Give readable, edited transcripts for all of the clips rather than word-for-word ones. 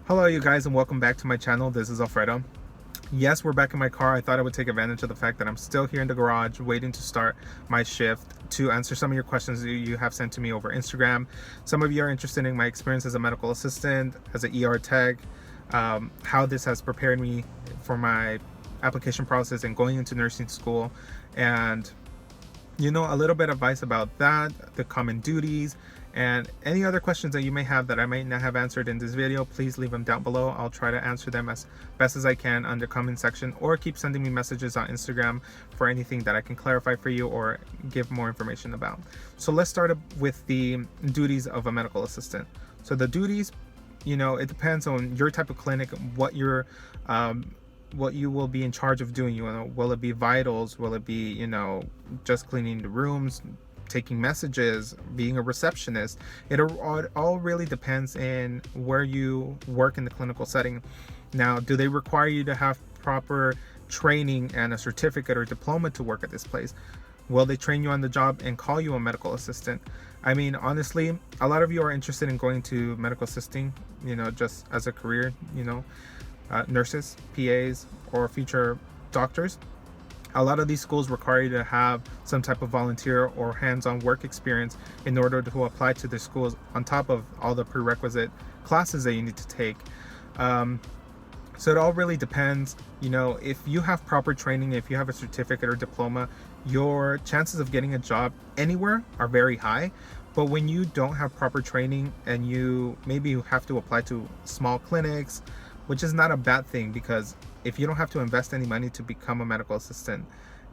Hello you guys, and welcome back to my channel. This is Alfredo. Yes, we're back in my car. I thought I would take advantage of the fact that I'm still here in the garage waiting to start my shift to answer some of your questions you have sent to me over Instagram. Some of you are interested in my experience as a medical assistant, as an ER tech, how this has prepared me for my application process and going into nursing school, and a little bit of advice about that, the common duties, and any other questions that you may have that I might not have answered in this video. Please leave them down below. I'll try to answer them as best as I can under comment section, or keep sending me messages on Instagram for anything that I can clarify for you or give more information about. So let's start with the duties of a medical assistant. So the duties, it depends on your type of clinic, what you will be in charge of doing. Will it be vitals? Will it be, just cleaning the rooms, taking messages, being a receptionist? It all really depends in where you work in the clinical setting. Now, do they require you to have proper training and a certificate or diploma to work at this place? Will they train you on the job and call you a medical assistant? I mean, honestly, a lot of you are interested in going to medical assisting, just as a career, nurses, PAs, or future doctors. A lot of these schools require you to have some type of volunteer or hands-on work experience in order to apply to their schools, on top of all the prerequisite classes that you need to take. So it all really depends. If you have proper training, if you have a certificate or diploma, your chances of getting a job anywhere are very high. But when you don't have proper training and you have to apply to small clinics, which is not a bad thing, because if you don't have to invest any money to become a medical assistant,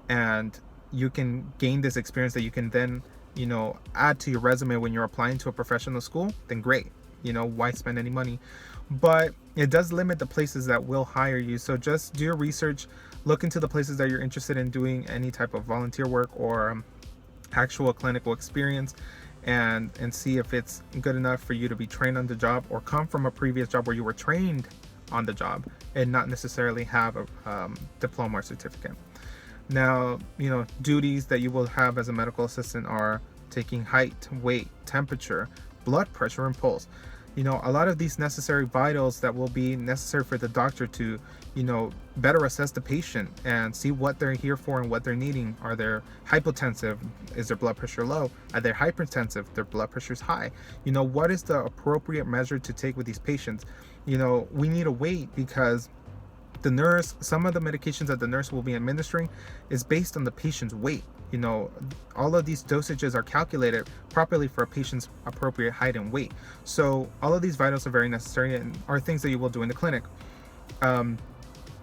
and you can gain this experience that you can then, add to your resume when you're applying to a professional school, then great. Why spend any money? But it does limit the places that will hire you. So just do your research, look into the places that you're interested in doing any type of volunteer work or actual clinical experience, and see if it's good enough for you to be trained on the job, or come from a previous job where you were trained on the job and not necessarily have a diploma or certificate. Now, duties that you will have as a medical assistant are taking height, weight, temperature, blood pressure, and pulse. A lot of these necessary vitals that will be necessary for the doctor to, better assess the patient and see what they're here for and what they're needing. Are they hypotensive? Is their blood pressure low? Are they hypertensive? Their blood pressure is high. What is the appropriate measure to take with these patients? We need to wait, because some of the medications that the nurse will be administering is based on the patient's weight. All of these dosages are calculated properly for a patient's appropriate height and weight. So all of these vitals are very necessary and are things that you will do in the clinic.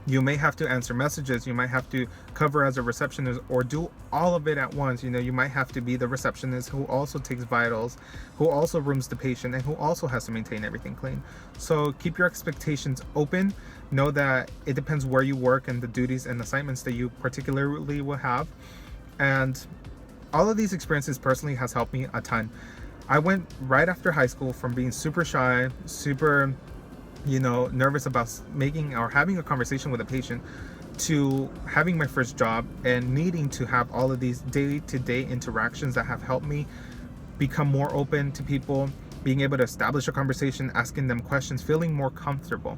You may have to answer messages, you might have to cover as a receptionist, or do all of it at once. You might have to be the receptionist who also takes vitals, who also rooms the patient, and who also has to maintain everything clean. So keep your expectations open. Know that it depends where you work and the duties and assignments that you particularly will have. And all of these experiences personally has helped me a ton. I went right after high school from being super shy, super nervous about making or having a conversation with a patient, to having my first job and needing to have all of these day-to-day interactions that have helped me become more open to people, being able to establish a conversation, asking them questions, feeling more comfortable.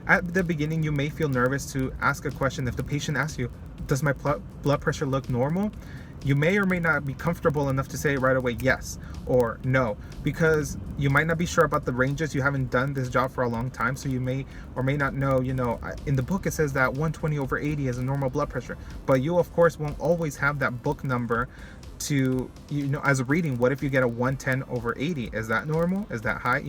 At the beginning, you may feel nervous to ask a question. If the patient asks you, does my blood pressure look normal? You may or may not be comfortable enough to say right away yes or no, because you might not be sure about the ranges. You haven't done this job for a long time, so you may or may not know. In the book it says that 120/80 is a normal blood pressure, but you of course won't always have that book number to, as a reading. What if you get a 110/80? Is that normal? Is that high?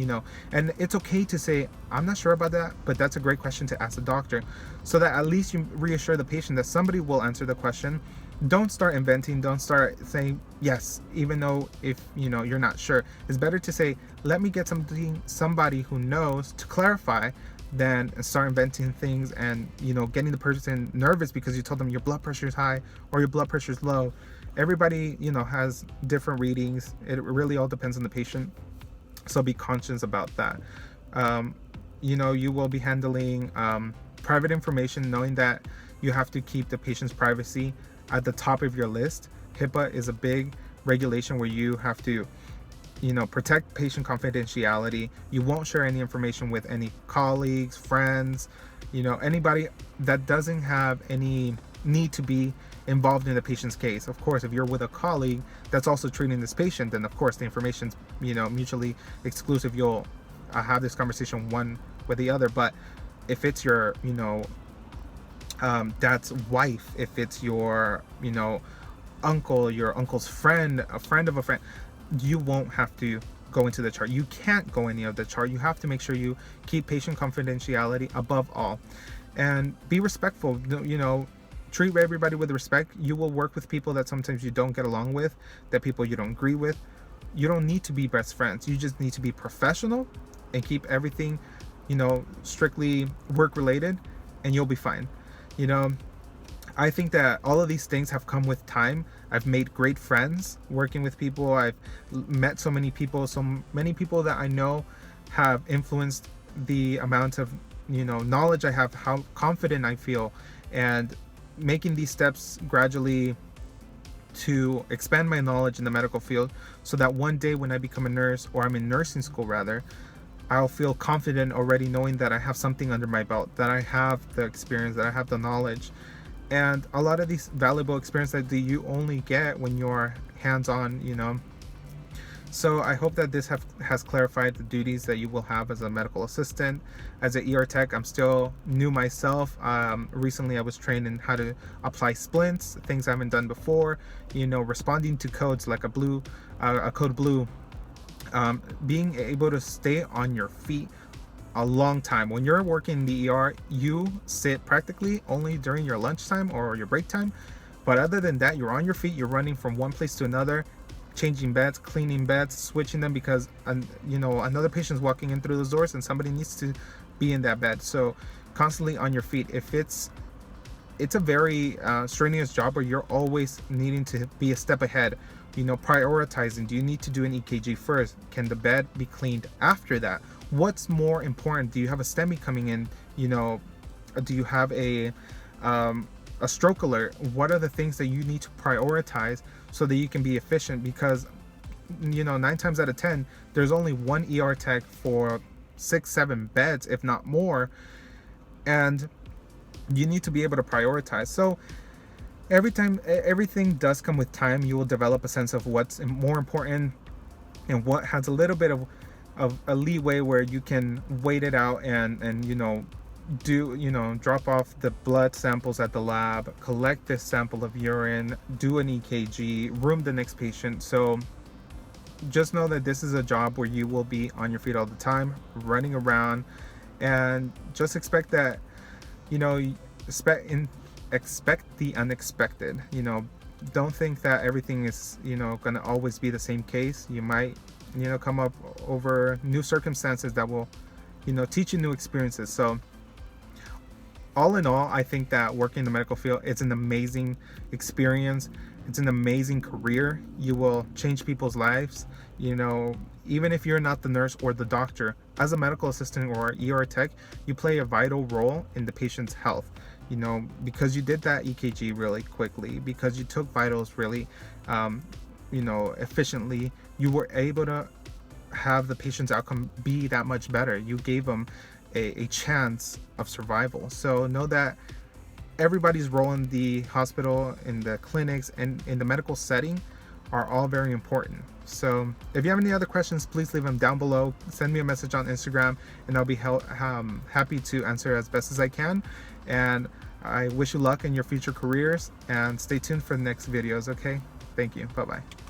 And it's okay to say, I'm not sure about that, but that's a great question to ask the doctor, so that at least you reassure the patient that somebody will answer the question. Don't start inventing. Don't start saying yes, even though if you're not sure. It's better to say, let me get somebody who knows to clarify, than start inventing things and getting the person nervous because you told them your blood pressure is high or your blood pressure is low. Everybody has different readings. It really all depends on the patient, so be conscious about that. You will be handling private information, knowing that you have to keep the patient's privacy at the top of your list. HIPAA is a big regulation where you have to protect patient confidentiality. You won't share any information with any colleagues, friends, anybody that doesn't have any need to be involved in the patient's case. Of course, if you're with a colleague that's also treating this patient, then of course the information's mutually exclusive. You'll have this conversation one with the other. But if it's your dad's wife, if it's your uncle, your uncle's friend, a friend of a friend, you won't have to go into the chart. You can't go any of the chart. You have to make sure you keep patient confidentiality above all, and be respectful. Treat everybody with respect. You will work with people that sometimes you don't get along with, that people you don't agree with. You don't need to be best friends. You just need to be professional and keep everything strictly work related, and you'll be fine. I think that all of these things have come with time. I've made great friends working with people. I've met so many people that I know have influenced the amount of knowledge I have, how confident I feel, and making these steps gradually to expand my knowledge in the medical field, so that one day when I become a nurse, or I'm in nursing school rather, I'll feel confident already knowing that I have something under my belt, that I have the experience, that I have the knowledge. And a lot of these valuable experiences that you only get when you're hands-on. So I hope that this has clarified the duties that you will have as a medical assistant. As an ER tech, I'm still new myself. Recently I was trained in how to apply splints, things I haven't done before, responding to codes like a code blue, being able to stay on your feet a long time. When you're working in the ER, you sit practically only during your lunchtime or your break time. But other than that, you're on your feet, you're running from one place to another, changing beds, cleaning beds, switching them, because another patient's walking in through those doors and somebody needs to be in that bed. So constantly on your feet. If it's a very strenuous job where you're always needing to be a step ahead, prioritizing. Do you need to do an EKG first? Can the bed be cleaned after that? What's more important? Do you have a STEMI coming in? Do you have a stroke alert? What are the things that you need to prioritize so that you can be efficient? Because 9 times out of 10, there's only one ER tech for 6-7 beds, if not more, and you need to be able to prioritize. So everything does come with time. You will develop a sense of what's more important and what has a little bit of a leeway where you can wait it out and drop off the blood samples at the lab, collect this sample of urine, do an EKG, room the next patient. So just know that this is a job where you will be on your feet all the time, running around, and just expect that expect the unexpected. Don't think that everything is going to always be the same case. You might come up over new circumstances that will teach you new experiences. So all in all, I think that working in the medical field, it's an amazing experience. It's an amazing career. You will change people's lives. Even if you're not the nurse or the doctor, as a medical assistant or ER tech, you play a vital role in the patient's health. Because you did that EKG really quickly, because you took vitals really, efficiently, you were able to have the patient's outcome be that much better. You gave them a chance of survival. So know that everybody's role in the hospital, in the clinics, and in the medical setting are all very important. So if you have any other questions, please leave them down below. Send me a message on Instagram, and I'll be happy to answer as best as I can. And I wish you luck in your future careers, and stay tuned for the next videos. Okay, thank you. Bye bye.